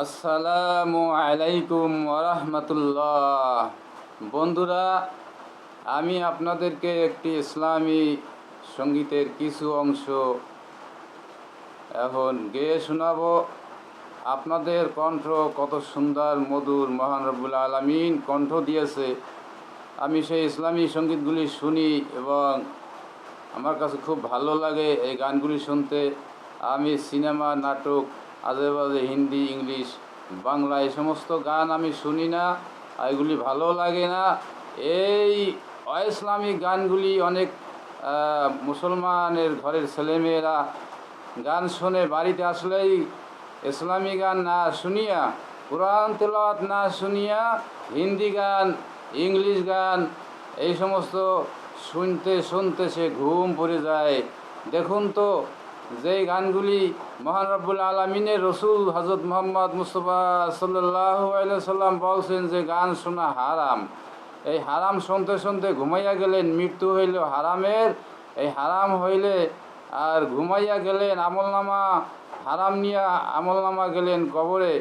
আসসালামু আলাইকুম ওরহমতুল্লাহ। বন্ধুরা, আমি আপনাদেরকে একটি ইসলামী সঙ্গীতের কিছু অংশ এখন গেয়ে শোনাবো। আপনাদের কণ্ঠ কত সুন্দর মধুর, মহান রব্বুল আলামিন কণ্ঠ দিয়েছে। আমি সেই ইসলামী সঙ্গীতগুলি শুনি এবং আমার কাছে খুব ভালো লাগে এই গানগুলি শুনতে। আমি সিনেমা, নাটক, আজে বাজে হিন্দি, ইংলিশ, বাংলা এই সমস্ত গান আমি শুনি না, এগুলি ভালো লাগে না। এই অইসলামিক গানগুলি অনেক মুসলমানের ঘরের ছেলেমেয়েরা গান শোনে। বাড়িতে আসলেই ইসলামী গান না শুনিয়া, কোরআন তেলাওয়াত না শুনিয়া হিন্দি গান, ইংলিশ গান এই সমস্ত শুনতে শুনতে সে ঘুম পড়ে যায়। দেখুন তো, যেই গানগুলি মহান রব্বুল আলমিনের রসুল হজরত মোহাম্মদ মুস্তফা সাল্লাল্লাহু আলাইহি সাল্লাম বলছেন যে গান শোনা হারাম। এই হারাম শুনতে শুনতে ঘুমাইয়া গেলেন, মৃত্যু হইল হারামের। এই হারাম হইলে আর ঘুমাইয়া গেলেন, আমলনামা হারাম নিয়া আমলনামা গেলেন কবরে।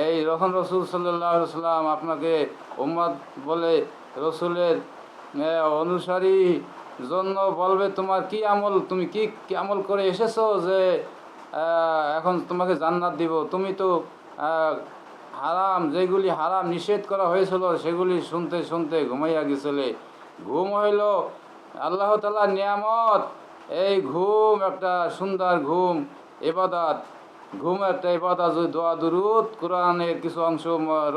এই রহন রসুল সাল্লাল্লাহু আলাইহি সাল্লাম আপনাকে উম্মত বলে, রসুলের অনুসারী জন্য বলবে তোমার কি আমল, তুমি কি আমল করে এসেছো যে এখন তোমাকে জান্নাত দিব। তুমি তো হারাম, যেগুলি হারাম নিষেধ করা হয়েছিল সেগুলি শুনতে শুনতে ঘুমাইয়া গেছিলে। ঘুম হইল আল্লাহ তাআলার নিয়ামত। এই ঘুম একটা সুন্দর ঘুম, ইবাদত। ঘুম একটা ইবাদত। যদি দোয়া দুরুদ, কোরআনের কিছু অংশ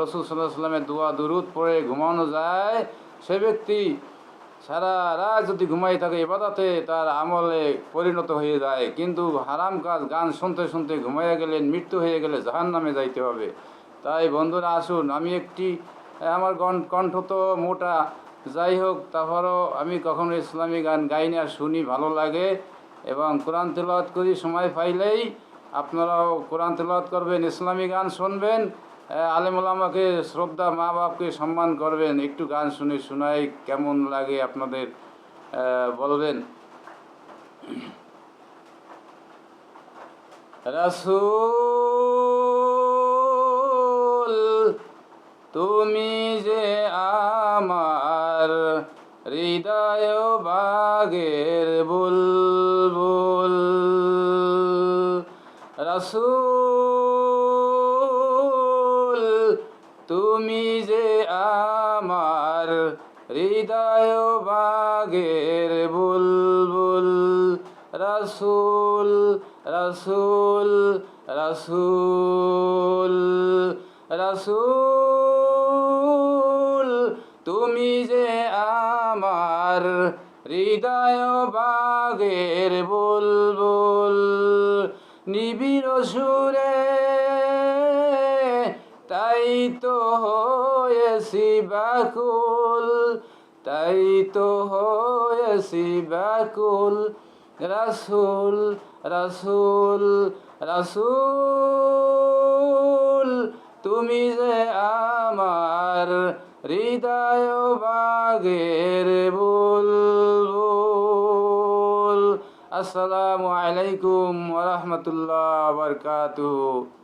রসুল সাল্লাল্লাহু আলাইহি সাল্লামের দোয়া দুরুদ পড়ে ঘুমানো যায়, সে ব্যক্তি সারা রাত যদি ঘুমাই থাকে ইবাদতে তার আমলে পরিণত হয়ে যায়। কিন্তু হারাম কাজ, গান শুনতে শুনতে ঘুমাইয়া গেলেন, মৃত্যু হয়ে গেলে জাহান্নামে যাইতে হবে। তাই বন্ধুরা আসুন, আমি আমার কণ্ঠ তো মোটা, যাই হোক তারপরও আমি কখনো ইসলামী গান গাই না, শুনি, ভালো লাগে এবং কোরআন তেলাওয়াত করি। সময় পাইলেই আপনারাও কোরআন তেলাওয়াত করবেন, ইসলামী গান শুনবেন, আলেম ওলামাকে শ্রদ্ধা, মা বাপকে সম্মান করবেন। একটু গান শুনে শোনাই, কেমন লাগে আপনাদের বলবেন। রাসূল তুমি যে আমার হৃদয় বাগের বুলবুল, রাসূল তুমি যে আমার হৃদয় বাগের বুলবুল, রাসূল রাসূল রাসূল রাসূল তুমি যে আমার হৃদয় বাগের বুলবুল, নিবিড় সুরে তাই তো হয়েছি ব্যাকুল, তাই তো হয়েছি ব্যাকুল, রাসূল রাসূল রাসূল তুমি যে আমার হৃদয় বাগের বুলবুল। আসসালামু আলাইকুম ওয়া রাহমাতুল্লাহি ওয়া বারাকাতুহু।